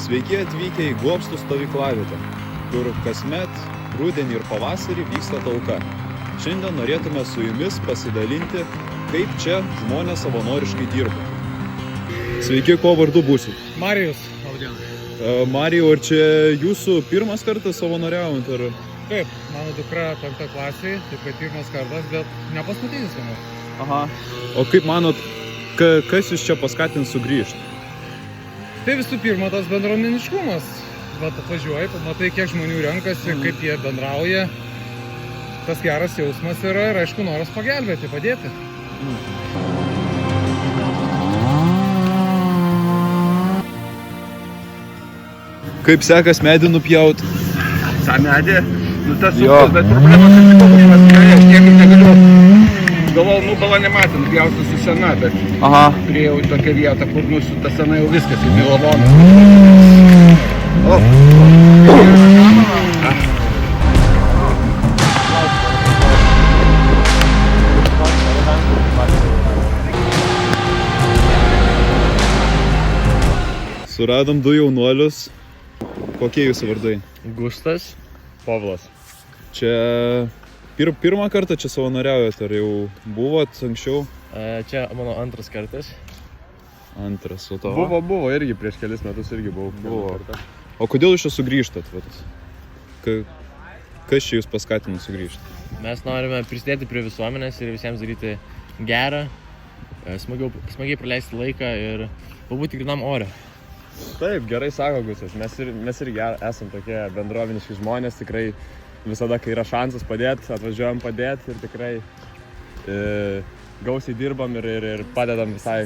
Sveiki atvykę į Gobstų stovyklavietę, kur kasmet rudenį ir pavasarį vyksta talka. Šiandien norėtume su jumis pasidalinti, kaip čia žmonės savanoriškai dirba. Sveiki, ko vardu būsit? Marijus, Audienai. Marijau, ar čia jūsų pirmas kartas savanoriaujant? Ar... Taip, mano dukra 5 klasėje, taip kad pirmas kartas, bet ne paskutinis manau. Aha. O kaip manot, kas jūs čia paskatins sugrįžti? Tai visų pirma tas bendruomeniškumas. Vat atvažiuoji, pamatai, kiek žmonių renkasi, kaip jie bendrauja. Tas geras jausmas yra ir aišku noras pagelbėti, padėti. Kaip sekas medį nupjaut? tą medį, tas suktas, bet problemas atsiko kažkas kariai, aš niekaip negaliu. Galvojau, bala nematė, nupjausiu su sena, bet priėjau į tokią vietą, kur su ta sena jau viskas, į lavoną. Suradom 2 jaunuolius. Kokie jūsų vardai? Gustas, Povilas. Čia pirmą kartą čia savanoriaujat, ar jau buvot anksčiau? Čia mano antras kartas. Antras, o tavo? Buvo irgi prieš kelis metus irgi buvo. O kodėl jūs čia sugrįžtat? Kas čia jūs paskatino sugrįžti? Mes norime prisidėti prie visuomenės ir visiems daryti gerą, smagiai praleisti laiką ir pabūti grynam ore. Taip, gerai sako Gustas, mes irgi esam tokie bendruomeniški žmonės, tikrai visada, kai yra šansas padėti, atvažiuojam padėti ir tikrai gausiai dirbam ir padedam visai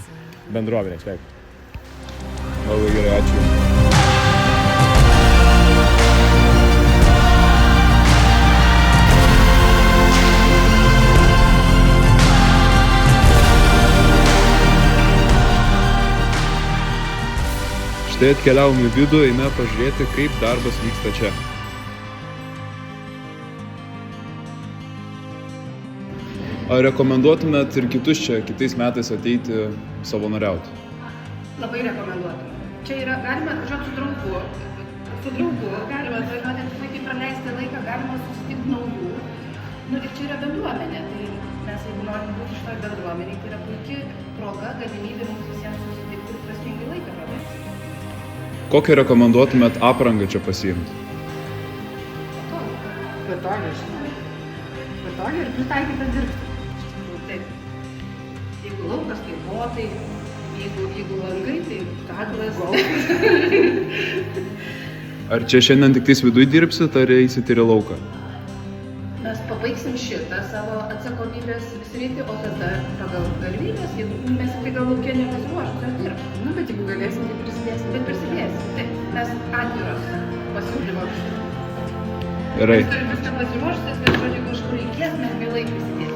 bendruomeniai. Taip. Labai gerai, ačiū. Štai atkeliavom į vidų, eime pažiūrėti, kaip darbas vyksta čia. Ar rekomenduotumėt ir kitus čia kitais metais ateiti savanoriauti? Labai rekomenduotume. Čia yra, galima atvažiuoti su draugu, galima atvažiuoti puikiai praleisti laiką, galima susitikti naujų. Ir čia yra bendruomenė, tai mes jeigu norim būti šitoj bendruomenėj, tai yra puikia proga, galimybė mums visiems susitikti ir prasmingai laiką praleisti. Kokią rekomenduotumėt aprangą čia pasiimti? Patogiai, žinoma. Patogiai ir pritaikyta dirbti. Taip. Jeigu laukas, tai botai, jeigu langai, tai kaklas. Ar čia šiandien tik tais viduj dirbsit, ar eisit ir į lauką? Mes pabaigsim šitą savo atsakomybės sritį, o tada pagal galimybės, jeigu mes tik gal laukia nepasiruošus, ar dirbsim. Bet jeigu galėsim, tai prisidėsim. Bet prisidėsim. Taip, mes atviros pasiūlymams. Gerai. Mes turim viską pasiruošti, bet žodžiu kažkur reikės, mes mielai prisidėsim.